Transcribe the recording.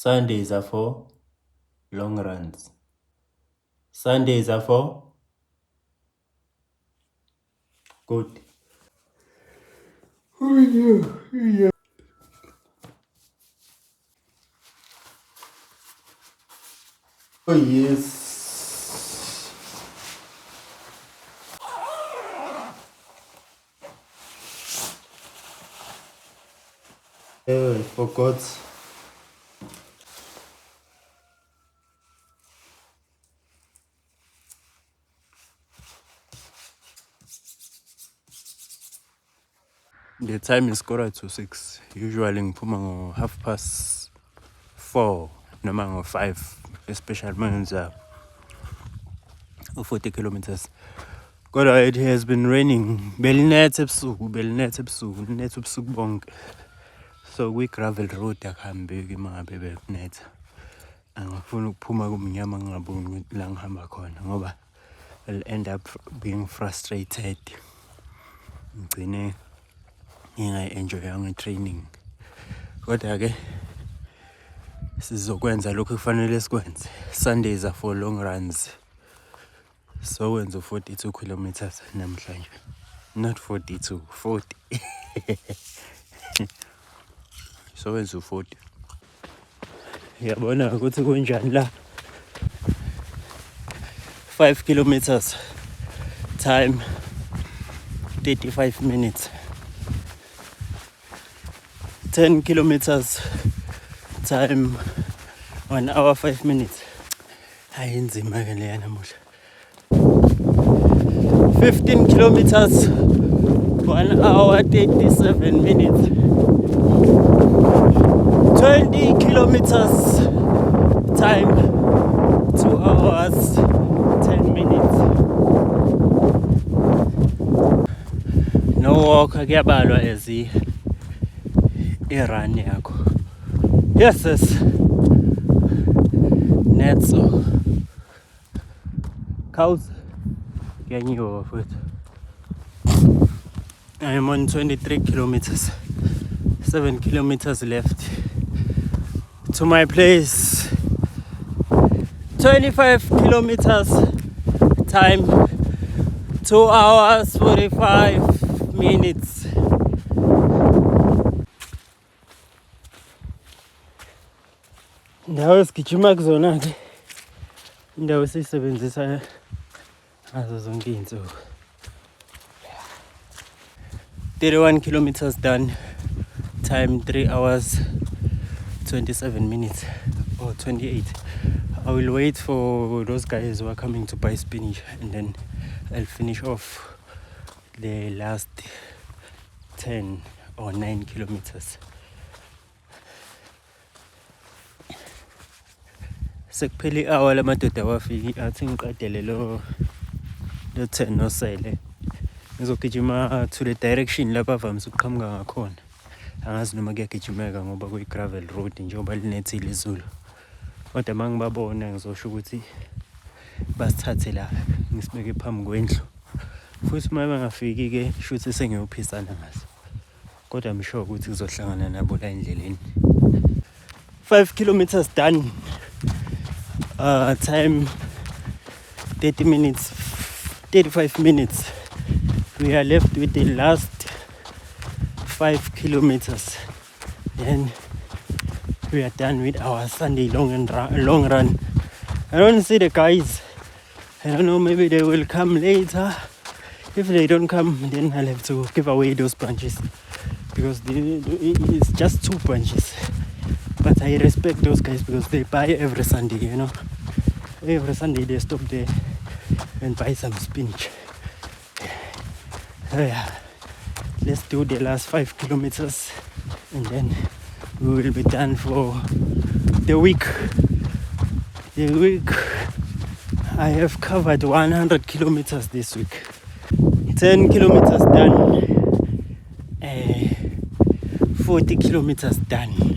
Sundays are for long runs. Sundays are for good. Oh yes. Oh, I forgot. The time is 4:06. Usually ngiphuma ngo 4:30 noma ngo 5, especially menza 40 kilometers. Kodwa it has been raining. Belinethe ebusuku bonke. So we gravel road akuhambeki mangabe bekunetha. Angifuni ukuphuma kumnyama ngingaboni ukuthi la ngihamba khona ngoba I'll end up being frustrated. Ngcine ngingayi-enjoyanga i-training. Kodwa ke sizokwenza lokho kufanele sikwenze. Sundays are for long runs. So wenza 42 kilometers namhlanje. Not 42, 40. So wenza 40. Yabona ukuthi kunjani la. 5 kilometers time 35 minutes. 10 kilometers time 1 hour 5 minutes. Hayi nzima ke leya namuhla. 15 kilometers 1 hour 37 minutes. 20 kilometers time 2 hours 10 minutes. No walk kuyabalwa as i-run yakho. Yes. Netso. Cows. Ganyiwa futhi. I am on 23 kilometers. 7 kilometers left to my place. 25 kilometers time 2 hours 45 minutes. Ndawo esigijima kuzona ke indawo esisebenzisa azo zonke izinsuku. 31 kilometers done, time 3 hours 27 minutes or 28. I will wait for those guys who are coming to buy spinach and then I'll finish off the last 10 or 9 kilometers. Sekuphela i-hour lamadoda wafiki athi ngiqedele lo 10 nosele. Ngizogijima to the direction lapha avamise ukuqhamuka ngakhona. Angazi noma kuyagijimeka ngoba kuyi-gravel road njengoba linethile izulu. Kodwa mangibabona ngizosho ukuthi basithathe la ngisibeke phambi kwendlu. Futhi uma bangafiki ke shuthi sengiyophisana ngaso. Kodwa I'm sure ukuthi kuzohlangana nabo la endleleni. 5 kilometers done. Time 30 minutes, 35 minutes. We are left with the last 5 kilometers. Then we are done with our Sunday long run. I don't see the guys. I don't know, maybe they will come later. If they don't come, then I'll have to give away those bunches because it's just 2 bunches. But I respect those guys because they buy every Sunday, you know. Every Sunday they stop there and buy some spinach. So yeah, let's do the last 5 kilometers and then we will be done for the week. The week I have covered 100 kilometers this week. 10 kilometers done. 40 kilometers done.